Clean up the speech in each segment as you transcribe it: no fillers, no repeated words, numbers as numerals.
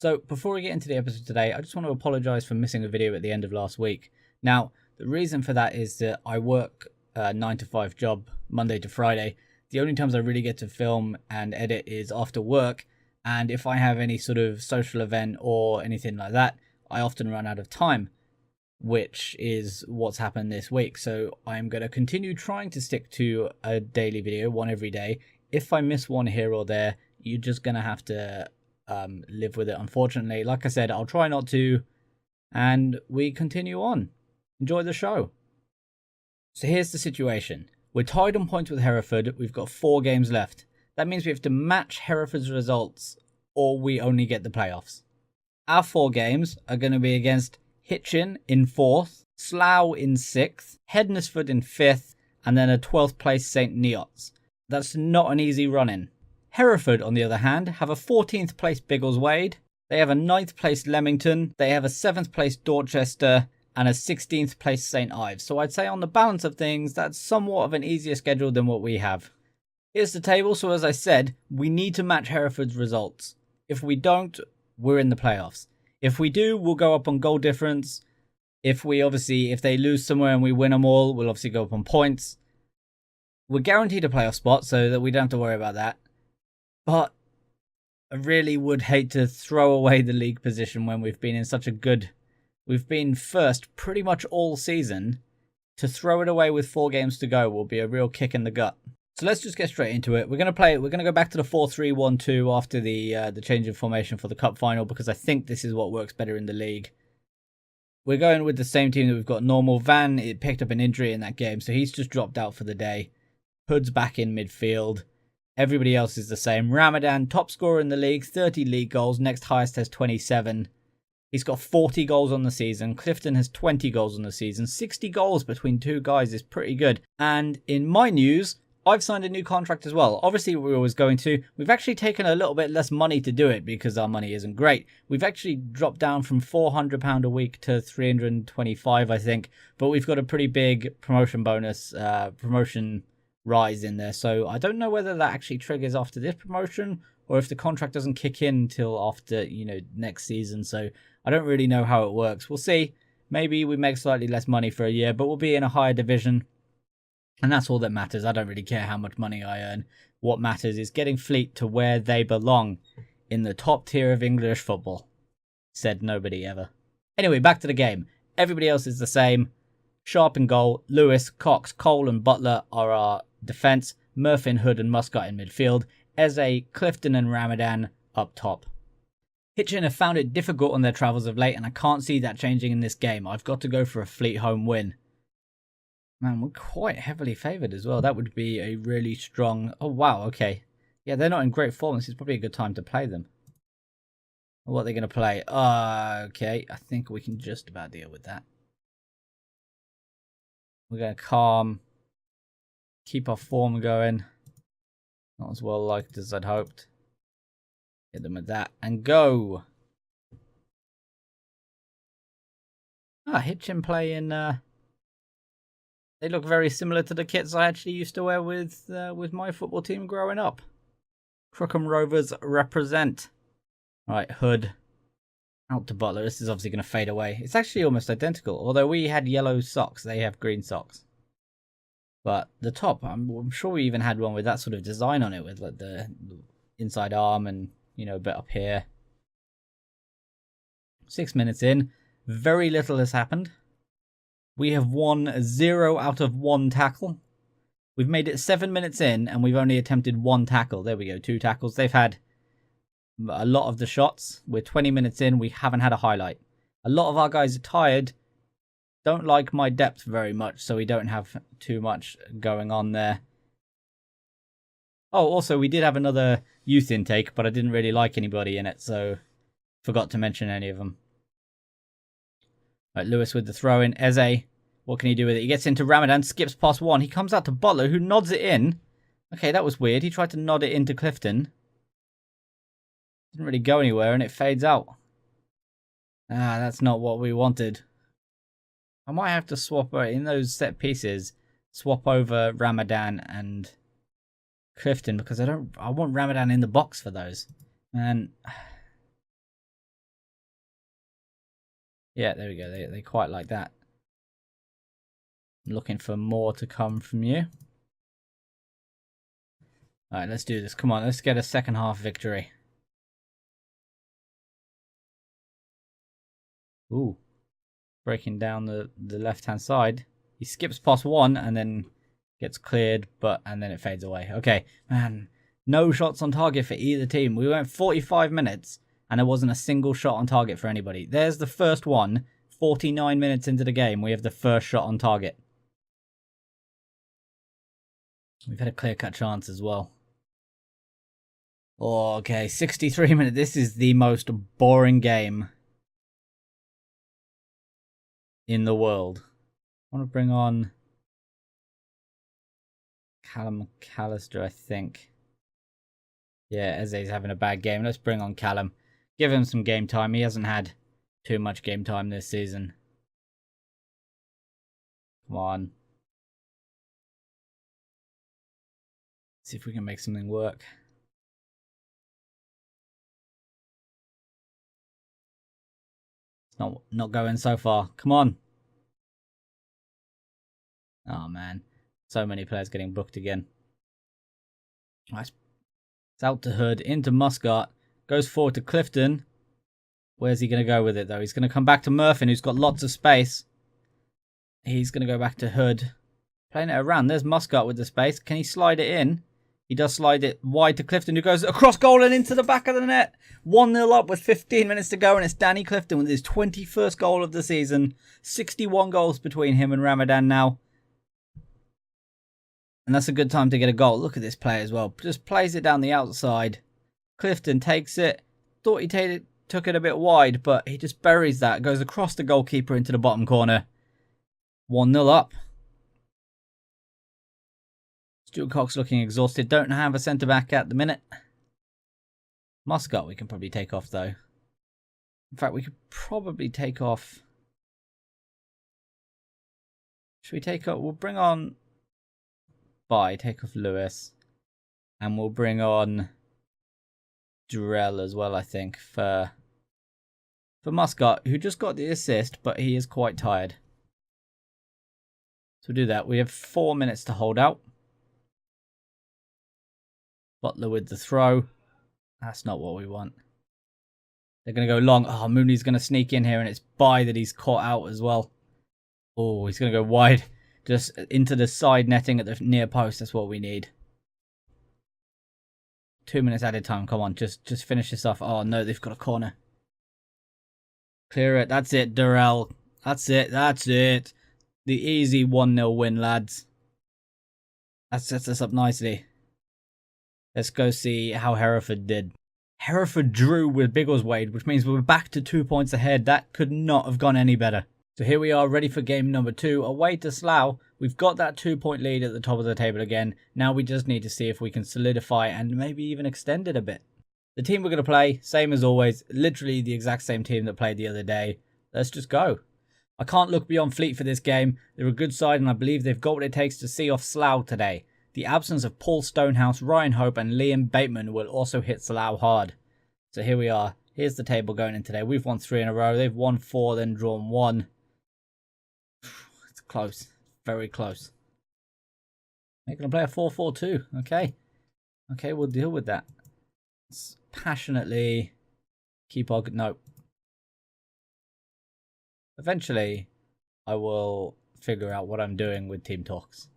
So before we get into the episode today, I just want to apologise for missing a video at the end of last week. Now, the reason for that is that I work a 9 to 5 job Monday to Friday. The only times I really get to film and edit is after work, and if I have any sort of social event or anything like that, I often run out of time, which is what's happened this week. So I'm going to continue trying to stick to a daily video, one every day. If I miss one here or there, you're just going to have to live with it, unfortunately. Like I said, I'll try not to, and we continue on. Enjoy the show. So here's the situation. We're tied on points with Hereford. We've got 4 games left. That means we have to match Hereford's results or we only get the playoffs. Our 4 games are going to be against Hitchin in 4th, Slough in 6th, Hednesford in 5th, and then a 12th place St Neots. That's not an easy run-in. Hereford, on the other hand, have a 14th place Biggleswade, they have a 9th place Leamington, they have a 7th place Dorchester, and a 16th place St Ives. So I'd say on the balance of things, that's somewhat of an easier schedule than what we have. Here's the table. So as I said, we need to match Hereford's results. If we don't, we're in the playoffs. If we do, we'll go up on goal difference. If they lose somewhere and we win them all, we'll obviously go up on points. We're guaranteed a playoff spot so that we don't have to worry about that. But I really would hate to throw away the league position when we've been in such a good... We've been first pretty much all season. To throw it away with 4 games to go will be a real kick in the gut. So let's just get straight into it. We're going to go back to the 4-3-1-2 after the change of formation for the cup final, because I think this is what works better in the league. We're going with the same team that we've got normal. Van, it picked up an injury in that game, so he's just dropped out for the day. Hood's back in midfield. Everybody else is the same. Ramadan, top scorer in the league, 30 league goals. Next highest has 27. He's got 40 goals on the season. Clifton has 20 goals on the season. 60 goals between 2 guys is pretty good. And in my news, I've signed a new contract as well. Obviously, we're always going to. We've actually taken a little bit less money to do it because our money isn't great. We've actually dropped down from £400 a week to £325, I think. But we've got a pretty big promotion bonus, promotion rise in there. So I don't know whether that actually triggers after this promotion or if the contract doesn't kick in until after, next season. So I don't really know how it works. We'll see. Maybe we make slightly less money for a year, but we'll be in a higher division. And that's all that matters. I don't really care how much money I earn. What matters is getting Fleet to where they belong in the top tier of English football. Said nobody ever. Anyway, back to the game. Everybody else is the same. Sharp in goal. Lewis, Cox, Cole and Butler are our defence. Murphin, Hood and Muscat in midfield. Eze, Clifton and Ramadan up top. Hitchin have found it difficult on their travels of late, and I can't see that changing in this game. I've got to go for a Fleet home win. Man, we're quite heavily favoured as well. That would be a really strong... Oh, wow, okay. Yeah, they're not in great form. This is probably a good time to play them. What are they going to play? Okay, I think we can just about deal with that. We're going to calm. Keep our form going. Not as well liked as I'd hoped. Hit them with that and go. Hitchin playing... They look very similar to the kits I actually used to wear with my football team growing up. Crookham Rovers represent. Right, Hood. Out to Butler. This is obviously going to fade away. It's actually almost identical. Although we had yellow socks, they have green socks. But the top, I'm sure we even had one with that sort of design on it, with like the inside arm and, a bit up here. 6 minutes in. Very little has happened. We have won 0 out of 1 tackle. We've made it 7 minutes in and we've only attempted 1 tackle. There we go, 2 tackles. They've had a lot of the shots. We're 20 minutes in, we haven't had a highlight. A lot of our guys are tired. Don't like my depth very much, so we don't have too much going on there. Oh, also, we did have another youth intake, but I didn't really like anybody in it, so forgot to mention any of them. Right, Lewis with the throw-in. Eze, what can he do with it? He gets into Ramadan, skips past one. He comes out to Butler, who nods it in. Okay, that was weird. He tried to nod it into Clifton. Didn't really go anywhere, and it fades out. That's not what we wanted. I might have to swap in those set pieces. Swap over Ramadan and Clifton, because I want Ramadan in the box for those. And Yeah, there we go. They quite like that. I'm looking for more to come from you. Alright, let's do this. Come on, let's get a second half victory. Ooh. Breaking down the left-hand side. He skips past one and then gets cleared, and then it fades away. Okay, man. No shots on target for either team. We went 45 minutes and there wasn't a single shot on target for anybody. There's the first one. 49 minutes into the game, we have the first shot on target. We've had a clear-cut chance as well. Oh, okay, 63 minutes. This is the most boring game in the world. I want to bring on Callum McAllister, I think. Yeah, Eze's having a bad game. Let's bring on Callum. Give him some game time. He hasn't had too much game time this season. Come on. See if we can make something work. It's not going so far. Come on. Oh, man. So many players getting booked again. Nice. It's out to Hood, into Muscat. Goes forward to Clifton. Where's he going to go with it, though? He's going to come back to Murphin, who's got lots of space. He's going to go back to Hood. Playing it around. There's Muscat with the space. Can he slide it in? He does slide it wide to Clifton, who goes across goal and into the back of the net. 1-0 up with 15 minutes to go, and it's Danny Clifton with his 21st goal of the season. 61 goals between him and Ramadan now. And that's a good time to get a goal. Look at this play as well. Just plays it down the outside. Clifton takes it. Thought he took it a bit wide, but he just buries that. Goes across the goalkeeper into the bottom corner. 1-0 up. Stuart Cox looking exhausted. Don't have a centre-back at the minute. Muscat we can probably take off, though. In fact, we could probably take off... Should we take off... We'll bring on... take off Lewis. And we'll bring on... Durrell as well, I think, for Muscat, who just got the assist, but he is quite tired. So we'll do that. We have 4 minutes to hold out. Butler with the throw. That's not what we want. They're going to go long. Oh, Mooney's going to sneak in here, and it's by that he's caught out as well. Oh, he's going to go wide. Just into the side netting at the near post. That's what we need. 2 minutes added time. Come on, just finish this off. Oh, no, they've got a corner. Clear it. That's it, Durrell. That's it. That's it. The easy 1-0 win, lads. That sets us up nicely. Let's go see how Hereford did. Hereford drew with Biggleswade, which means we're back to 2 points ahead. That could not have gone any better. So here we are, ready for game number 2. Away to Slough. We've got that 2-point lead at the top of the table again. Now we just need to see if we can solidify and maybe even extend it a bit. The team we're going to play, same as always. Literally the exact same team that played the other day. Let's just go. I can't look beyond Fleet for this game. They're a good side and I believe they've got what it takes to see off Slough today. The absence of Paul Stonehouse, Ryan Hope and Liam Bateman will also hit Slough hard. So here we are. Here's the table going in today. We've won 3 in a row. They've won 4, then drawn 1. It's close. Very close. They're going to play a 4-4-2. Okay. Okay, we'll deal with that. Let's passionately keep our... No. Eventually, I will figure out what I'm doing with team talks.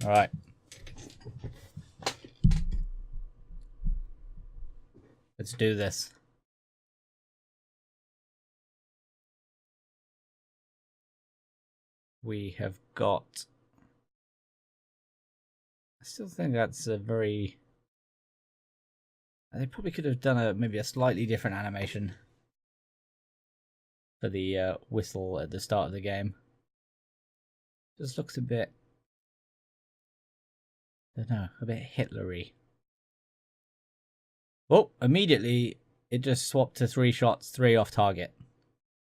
Alright. Let's do this. We have got... I still think that's a very... They probably could have done maybe a slightly different animation for the whistle at the start of the game. Just looks a bit... I don't know, a bit Hitlery. Oh, immediately it just swapped to 3 shots, 3 off target.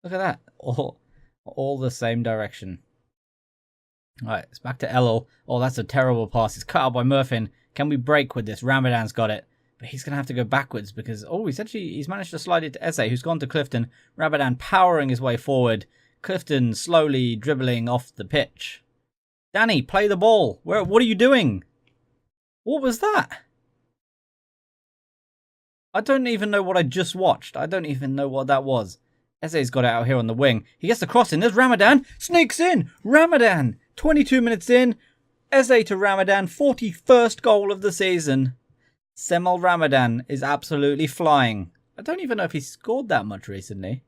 Look at that. All the same direction. Alright, it's back to Ellel. Oh, that's a terrible pass. It's cut out by Murphin. Can we break with this? Ramadan's got it. But he's going to have to go backwards because, oh, he's managed to slide it to Eze, who's gone to Clifton. Ramadan powering his way forward. Clifton slowly dribbling off the pitch. Danny, play the ball. What are you doing? What was that? I don't even know what I just watched. I don't even know what that was. Eze's got it out here on the wing. He gets the cross in. There's Ramadan. Sneaks in. Ramadan. 22 minutes in. Eze to Ramadan. 41st goal of the season. Semal Ramadan is absolutely flying. I don't even know if he's scored that much recently.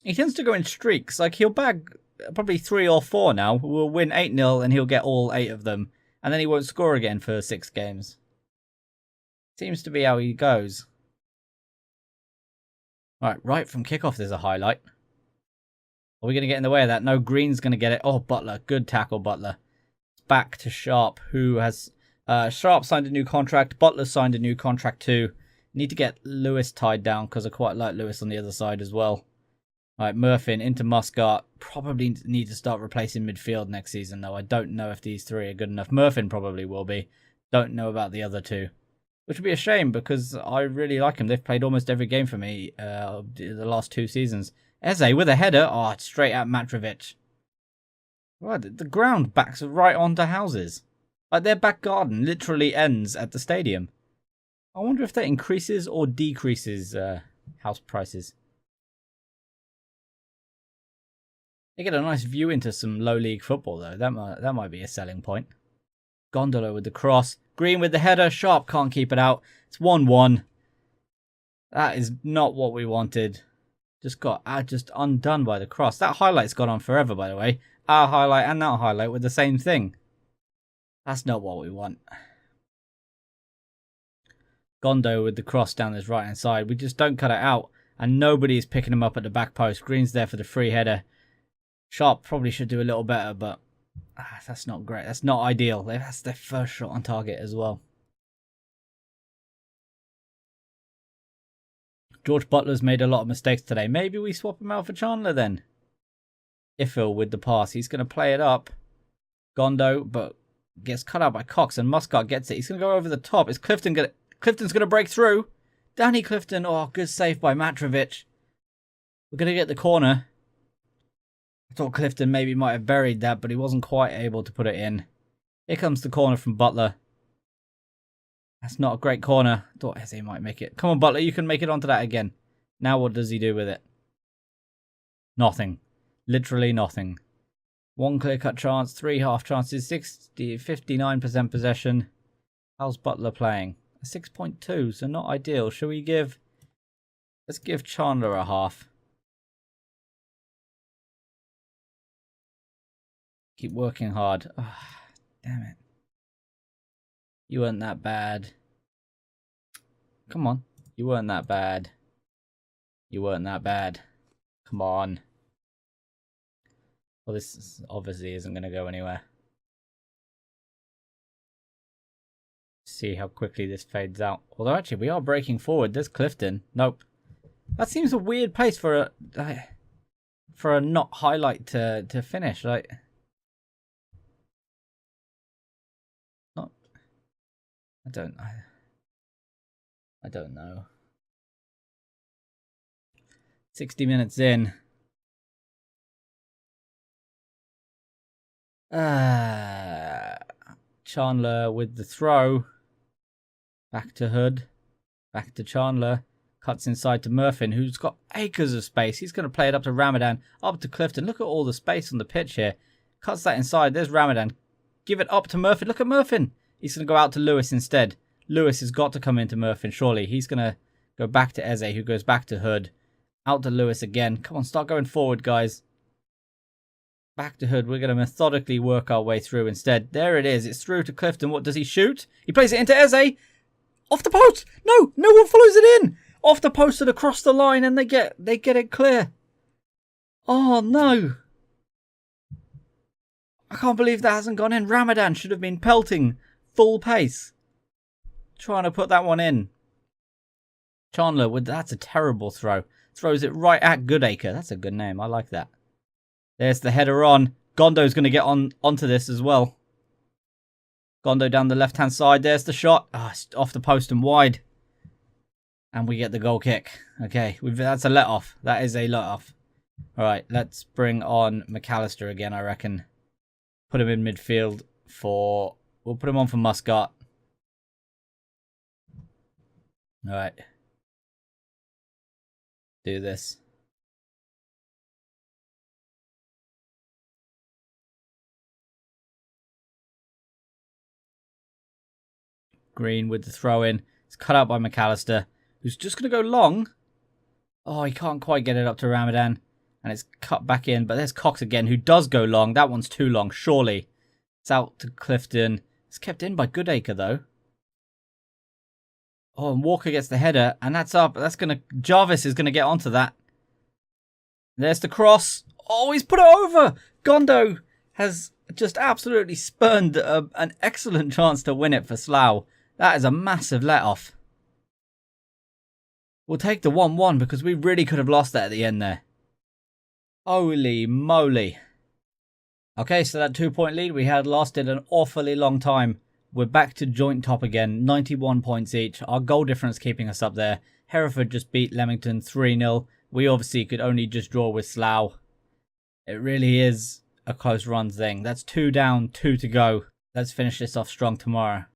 He tends to go in streaks. Like, he'll bag probably 3 or 4 now. We'll win 8-0 and he'll get all 8 of them. And then he won't score again for 6 games. Seems to be how he goes. Right from kickoff there's a highlight. Are we going to get in the way of that? No, Green's going to get it. Oh, Butler. Good tackle, Butler. Back to Sharp, who has... Sharp signed a new contract. Butler signed a new contract too. Need to get Lewis tied down because I quite like Lewis on the other side as well. Alright, Murphin into Muscat. Probably need to start replacing midfield next season though. I don't know if these 3 are good enough. Murphin probably will be. Don't know about the other 2. Which would be a shame because I really like them. They've played almost every game for me the last 2 seasons. Eze with a header. Oh, it's straight at Matrovic. Right, the ground backs right onto houses. Like their back garden literally ends at the stadium. I wonder if that increases or decreases house prices. They get a nice view into some low league football though. That might be a selling point. Gondola with the cross. Green with the header. Sharp can't keep it out. It's 1-1. That is not what we wanted. Just got just undone by the cross. That highlight's gone on forever, by the way. Our highlight and that highlight were the same thing. That's not what we want. Gondo with the cross down his right hand side. We just don't cut it out. And nobody is picking him up at the back post. Green's there for the free header. Sharp probably should do a little better, but that's not great. That's not ideal. That's their first shot on target as well. George Butler's made a lot of mistakes today. Maybe we swap him out for Chandler then. Iffel with the pass. He's going to play it up. Gondo, but gets cut out by Cox and Muscat gets it. He's going to go over the top. Is Clifton's going to break through. Danny Clifton. Oh, good save by Matrovic. We're going to get the corner. I thought Clifton maybe might have buried that, but he wasn't quite able to put it in. Here comes the corner from Butler. That's not a great corner. I thought Eze might make it. Come on, Butler, you can make it onto that again. Now what does he do with it? Nothing. Literally nothing. 1 clear-cut chance, 3 half chances, 59% possession. How's Butler playing? A 6.2, so not ideal. Shall we give... Let's give Chandler a half. Keep working hard. Oh, damn it. You weren't that bad. Come on. You weren't that bad. You weren't that bad. Come on. Well, this obviously isn't going to go anywhere. See how quickly this fades out. Although, actually, we are breaking forward. There's Clifton. Nope. That seems a weird place for a not highlight to finish. Like, not. I don't know. 60 minutes in. Chandler with the throw. Back to Hood. Back to Chandler. Cuts inside to Murphin, who's got acres of space. He's going to play it up to Ramadan. Up to Clifton. Look at all the space on the pitch here. Cuts that inside. There's Ramadan. Give it up to Murphin. Look at Murphin. He's going to go out to Lewis instead. Lewis has got to come into Murphin, surely. He's going to go back to Eze, who goes back to Hood. Out to Lewis again. Come on, start going forward, guys. Back to Hood. We're going to methodically work our way through instead. There it is. It's through to Clifton. What does he shoot? He plays it into Eze. Off the post. No, no one follows it in. Off the post and across the line, and they get it clear. Oh, no. I can't believe that hasn't gone in. Ramadan should have been pelting full pace. Trying to put that one in. Chandler, that's a terrible throw. Throws it right at Goodacre. That's a good name. I like that. There's the header on. Gondo's going to get onto this as well. Gondo down the left-hand side. There's the shot. Oh, it's off the post and wide. And we get the goal kick. Okay, that's a let-off. That is a let-off. Alright, let's bring on McAllister again, I reckon. Put him in midfield for... We'll put him on for Muscat. Alright. Do this. Green with the throw in. It's cut out by McAllister, who's just going to go long. Oh, he can't quite get it up to Ramadan. And it's cut back in. But there's Cox again, who does go long. That one's too long, surely. It's out to Clifton. It's kept in by Goodacre, though. Oh, and Walker gets the header. And that's up. That's going to... Jarvis is going to get onto that. There's the cross. Oh, he's put it over. Gondo has just absolutely spurned an excellent chance to win it for Slough. That is a massive let-off. We'll take the 1-1 because we really could have lost that at the end there. Holy moly. Okay, so that 2-point lead we had lasted an awfully long time. We're back to joint top again, 91 points each. Our goal difference keeping us up there. Hereford just beat Leamington 3-0. We obviously could only just draw with Slough. It really is a close run thing. That's 2 down, 2 to go. Let's finish this off strong tomorrow.